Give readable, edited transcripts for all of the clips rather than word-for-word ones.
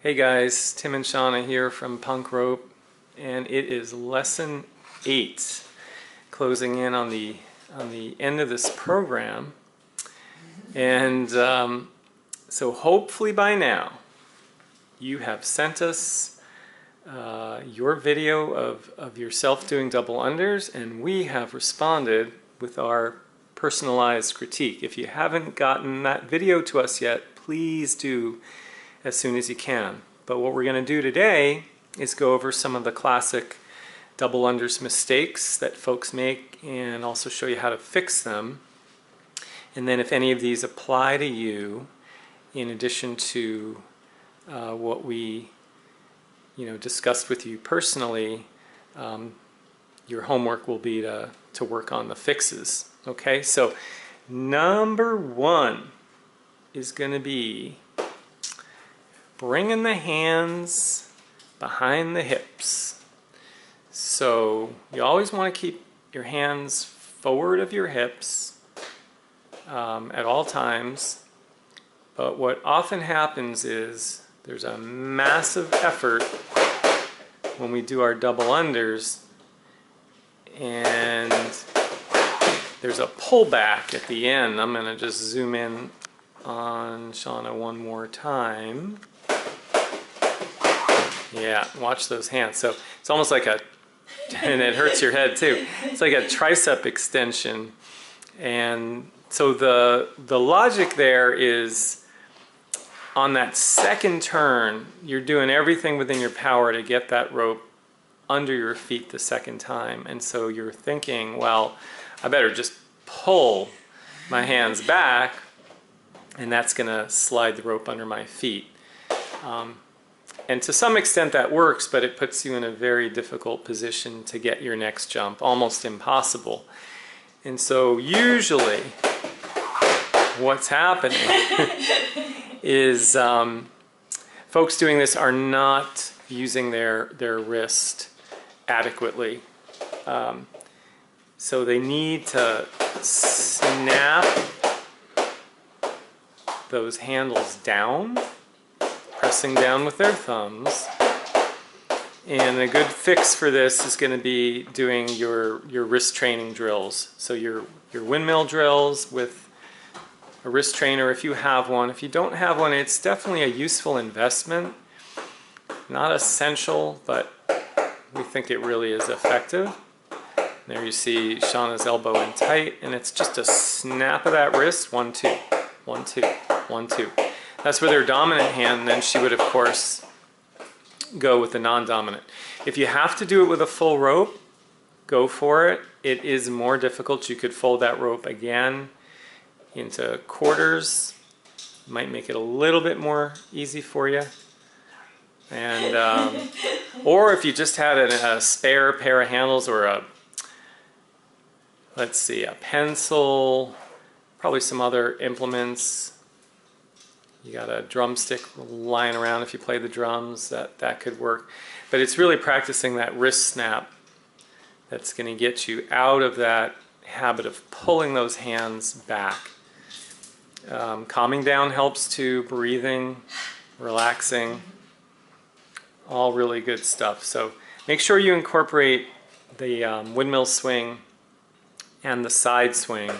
Hey guys, Tim and Shana here from Punk Rope, and it is lesson 8, closing in on the end of this program. And so hopefully by now you have sent us your video of yourself doing double unders, and we have responded with our personalized critique. If you haven't gotten that video to us yet, please do as soon as you can. But what we're going to do today is go over some of the classic double unders mistakes that folks make and also show you how to fix them. And then if any of these apply to you, in addition to what we discussed with you personally, your homework will be to work on the fixes. Okay, so number 1 is going to be bringing the hands behind the hips. So you always want to keep your hands forward of your hips at all times. But what often happens is there's a massive effort when we do our double unders, and there's a pullback at the end. I'm going to just zoom in on Shana one more time. Yeah, watch those hands. So it's almost like and it hurts your head too. It's like a tricep extension. And so the logic there is, on that second turn, you're doing everything within your power to get that rope under your feet the second time. And so you're thinking, well, I better just pull my hands back, and that's going to slide the rope under my feet. And to some extent that works, but it puts you in a very difficult position to get your next jump, almost impossible. And so usually what's happening is folks doing this are not using their wrist adequately. So they need to snap those handles down, pressing down with their thumbs. And a good fix for this is going to be doing your wrist training drills. So your windmill drills with a wrist trainer if you have one. If you don't have one, it's definitely a useful investment. Not essential, but we think it really is effective. There you see Shana's elbow in tight, and it's just a snap of that wrist. 1, 2, 1, 2, 1, 2. That's with her dominant hand, and then she would, of course, go with the non-dominant. If you have to do it with a full rope, go for it. It is more difficult. You could fold that rope again into quarters. Might make it a little bit more easy for you. And or if you just had a spare pair of handles, or let's see, a pencil, probably some other implements. You got a drumstick lying around if you play the drums, that could work. But it's really practicing that wrist snap that's going to get you out of that habit of pulling those hands back. Calming down helps too, breathing, relaxing, all really good stuff. So make sure you incorporate the windmill swing and the side swing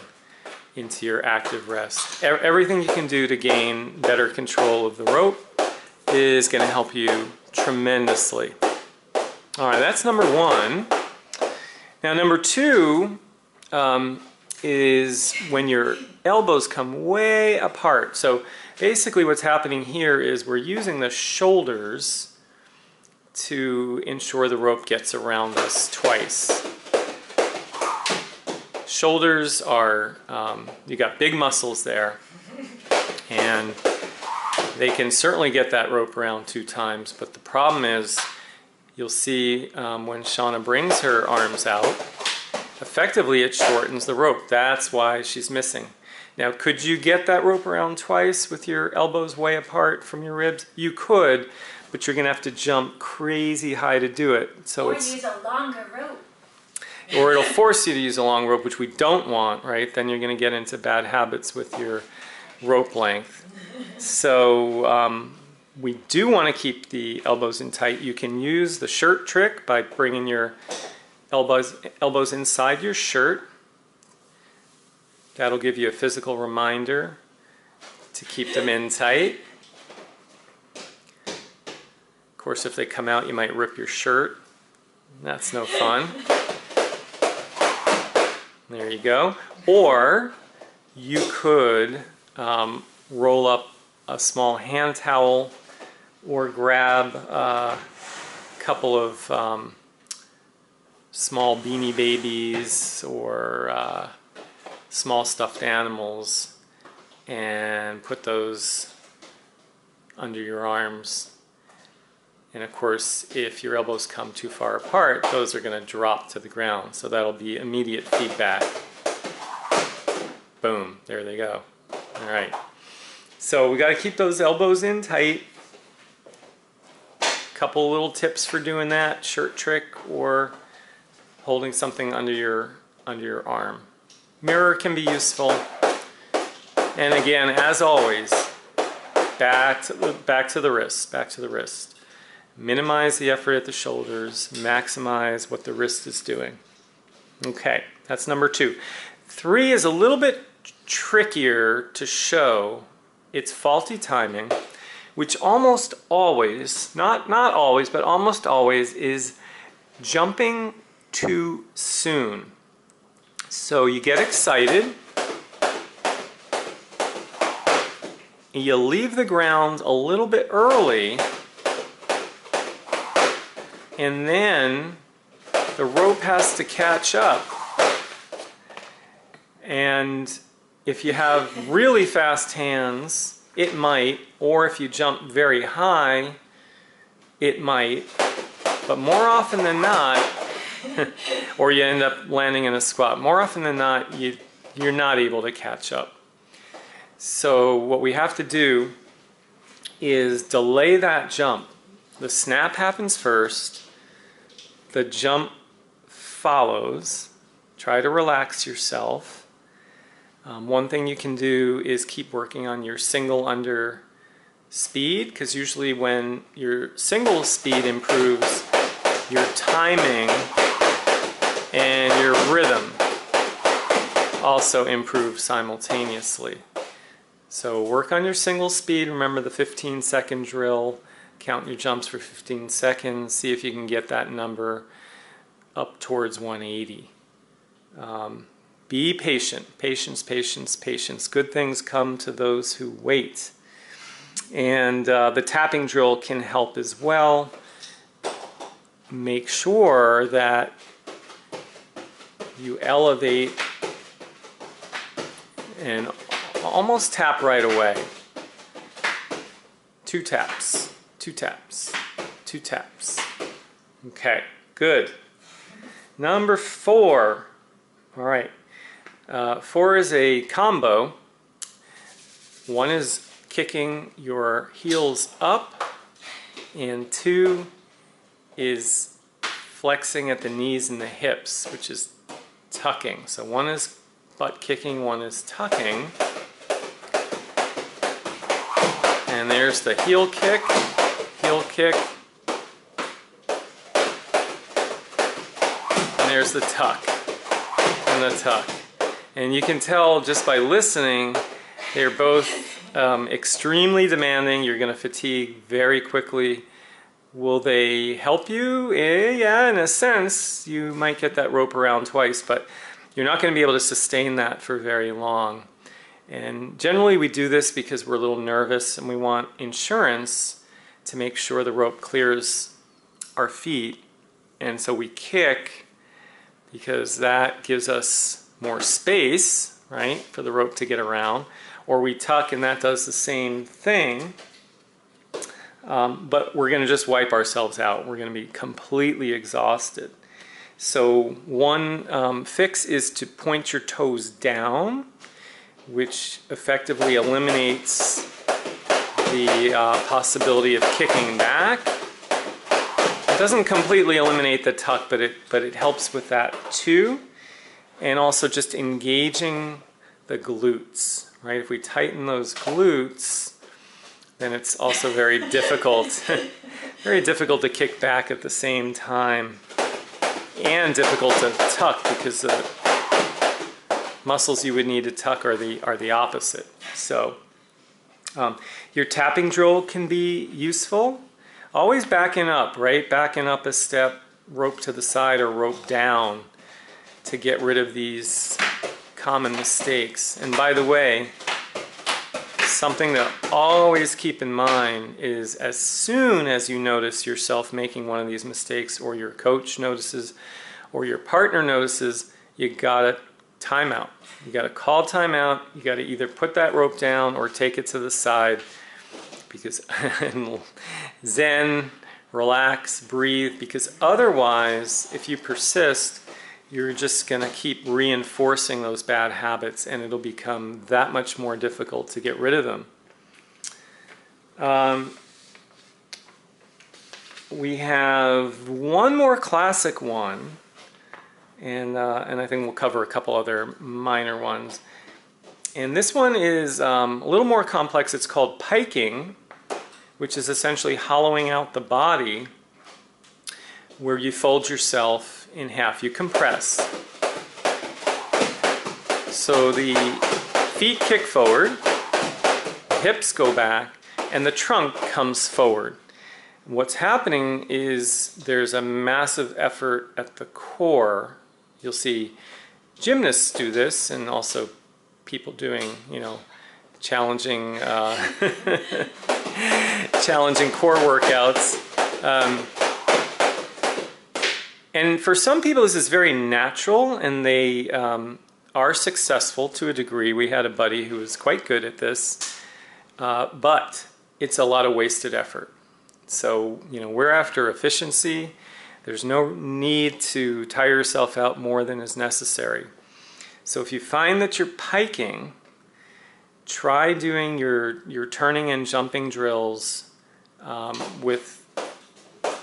into your active rest. Everything you can do to gain better control of the rope is going to help you tremendously. All right, that's number 1. Now number 2 is when your elbows come way apart. So basically what's happening here is we're using the shoulders to ensure the rope gets around us twice. Shoulders are, you got big muscles there, and they can certainly get that rope around 2 times, but the problem is, you'll see when Shana brings her arms out, effectively it shortens the rope. That's why she's missing. Now, could you get that rope around twice with your elbows way apart from your ribs? You could, but you're going to have to jump crazy high to do it. So or use a longer rope. Or it'll force you to use a long rope, which we don't want, right? Then you're going to get into bad habits with your rope length. So We do want to keep the elbows in tight. You can use the shirt trick by bringing your elbows inside your shirt. That'll give you a physical reminder to keep them in tight. Of course, if they come out, you might rip your shirt. That's no fun. There you go. Or you could roll up a small hand towel or grab a couple of small Beanie Babies or small stuffed animals and put those under your arms. And of course, if your elbows come too far apart, those are going to drop to the ground. So that'll be immediate feedback. Boom, there they go. All right. So we got to keep those elbows in tight. Couple little tips for doing that: shirt trick or holding something under your arm. Mirror can be useful. And again, as always, back to the wrist, back to the wrist. Minimize the effort at the shoulders, maximize what the wrist is doing. Okay, that's number 2. 3 is a little bit trickier to show. It's faulty timing, which almost always, not always, but almost always is jumping too soon. So you get excited, you leave the ground a little bit early, and then the rope has to catch up. And if you have really fast hands, it might, or if you jump very high, it might, but more often than not, or you end up landing in a squat, more often than not, you're not able to catch up. So what we have to do is delay that jump. The snap happens first, the jump follows. Try to relax yourself. One thing you can do is keep working on your single under speed, because usually when your single speed improves, your timing and your rhythm also improve simultaneously. So work on your single speed. Remember the 15-second drill. Count your jumps for 15 seconds. See if you can get that number up towards 180. Be patient. Patience, patience, patience. Good things come to those who wait. And the tapping drill can help as well. Make sure that you elevate and almost tap right away. 2 taps, 2 taps, 2 taps. Okay, good. Number 4. All right. 4 is a combo. 1 is kicking your heels up, and 2 is flexing at the knees and the hips, which is tucking. So 1 is butt kicking, 1 is tucking. And there's the heel kick, and there's the tuck, and the tuck. And you can tell just by listening, they're both extremely demanding. You're going to fatigue very quickly. Will they help you? Yeah, in a sense. You might get that rope around twice, but you're not going to be able to sustain that for very long. And generally we do this because we're a little nervous and we want insurance to make sure the rope clears our feet. And so we kick because that gives us more space, right, for the rope to get around. Or we tuck and that does the same thing. But we're going to just wipe ourselves out. We're going to be completely exhausted. So one fix is to point your toes down, which effectively eliminates the possibility of kicking back. It doesn't completely eliminate the tuck, but it helps with that too. And also just engaging the glutes, right? If we tighten those glutes, then it's also very difficult, very difficult to kick back at the same time, and difficult to tuck because the muscles you would need to tuck are the opposite. So your tapping drill can be useful. Always backing up, right? Backing up a step, rope to the side or rope down to get rid of these common mistakes. And by the way, something to always keep in mind is as soon as you notice yourself making one of these mistakes, or your coach notices, or your partner notices, you gotta time out. You gotta call time out. You gotta either put that rope down or take it to the side, because zen, relax, breathe, because otherwise, if you persist, you're just going to keep reinforcing those bad habits, and it'll become that much more difficult to get rid of them. We have one more classic one, and I think we'll cover a couple other minor ones. And this one is a little more complex. It's called piking, which is essentially hollowing out the body, where you fold yourself in half. You compress. So the feet kick forward, the hips go back, and the trunk comes forward. What's happening is there's a massive effort at the core. You'll see gymnasts do this, and also people doing, you know, challenging challenging core workouts. And for some people this is very natural, and they are successful to a degree. We had a buddy who was quite good at this, but it's a lot of wasted effort. So, you know, we're after efficiency. There's no need to tire yourself out more than is necessary. So if you find that you're piking, try doing your turning and jumping drills with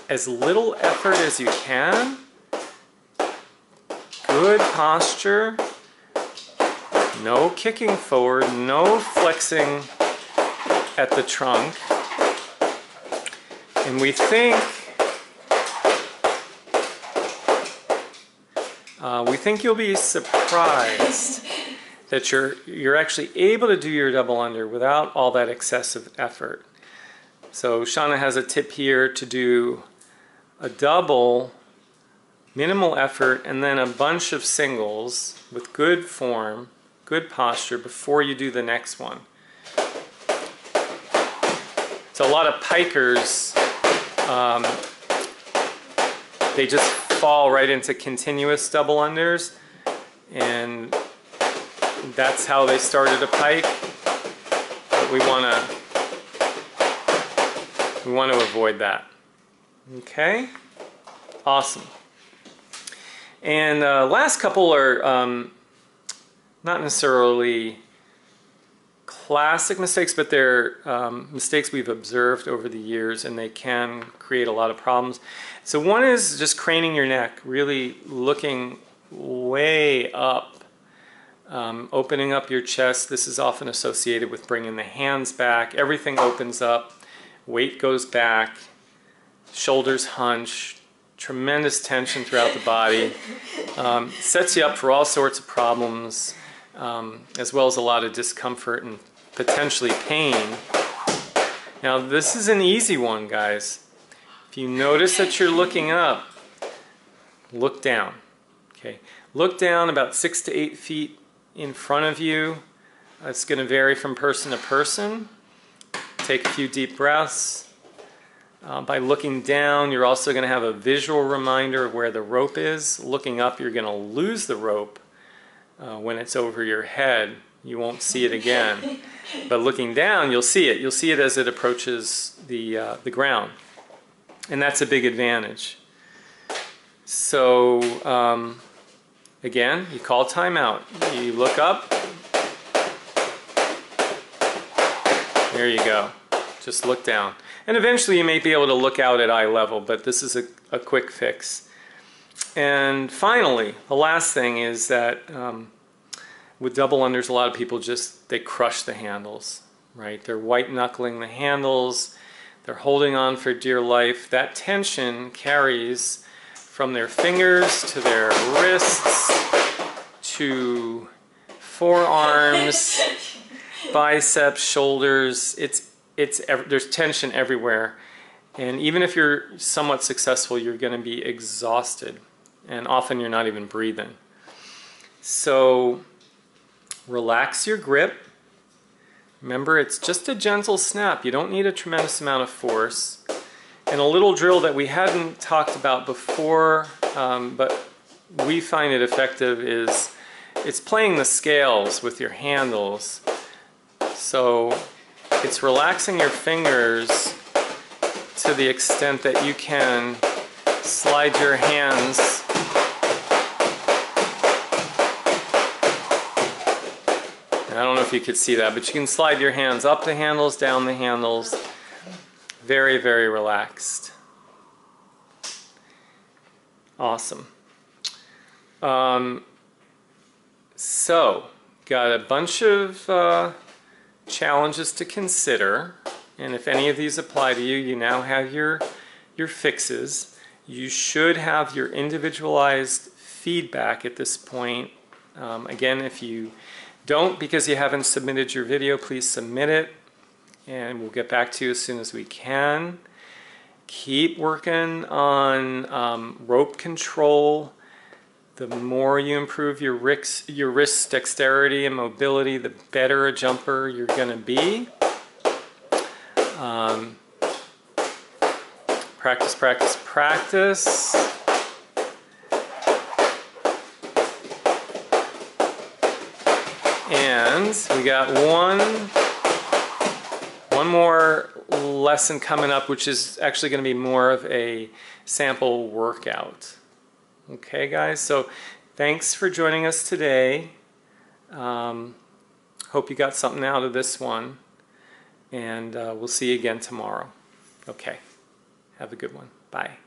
as little effort as you can. Good posture. No kicking forward, no flexing at the trunk. And we think you'll be surprised that you're actually able to do your double under without all that excessive effort. So Shana has a tip here to do a double, minimal effort, and then a bunch of singles with good form, good posture before you do the next one. So a lot of pikers, they just fall right into continuous double unders, and that's how they started a pike. But we want to avoid that. Okay, awesome. And last couple are not necessarily classic mistakes, but they're mistakes we've observed over the years, and they can create a lot of problems. So one is just craning your neck, really looking way up, opening up your chest. This is often associated with bringing the hands back. Everything opens up, weight goes back, shoulders hunch, tremendous tension throughout the body. Sets you up for all sorts of problems, as well as a lot of discomfort and potentially pain. Now this is an easy one, guys. If you notice that you're looking up, look down. Okay, look down about 6 to 8 feet in front of you. It's going to vary from person to person. Take a few deep breaths. By looking down, you're also going to have a visual reminder of where the rope is. Looking up, you're going to lose the rope when it's over your head. You won't see it again. But looking down, you'll see it. You'll see it as it approaches the ground. And that's a big advantage. So, again, you call timeout. You look up. There you go. Just look down. And eventually you may be able to look out at eye level, but this is a quick fix. And finally, the last thing is that with double unders, a lot of people they crush the handles. right? They're white knuckling the handles. They're holding on for dear life. That tension carries from their fingers to their wrists to forearms, biceps, shoulders. There's tension everywhere. And even if you're somewhat successful, you're going to be exhausted. And often you're not even breathing. So relax your grip. Remember, it's just a gentle snap. You don't need a tremendous amount of force. And a little drill that we hadn't talked about before, but we find it effective, is it's playing the scales with your handles. So it's relaxing your fingers to the extent that you can slide your hands I don't know if you could see that, but you can slide your hands up the handles, down the handles. Very, very relaxed. Awesome. So, got a bunch of challenges to consider, and if any of these apply to you, you now have your fixes. You should have your individualized feedback at this point. Again, if you don't because you haven't submitted your video, please submit it, and we'll get back to you as soon as we can. Keep working on rope control. The more you improve your wrist dexterity and mobility, the better a jumper you're going to be. Practice, practice, practice. And we got one more lesson coming up, which is actually going to be more of a sample workout. Okay, guys, so thanks for joining us today. Hope you got something out of this one, and we'll see you again tomorrow. Okay, have a good one. Bye.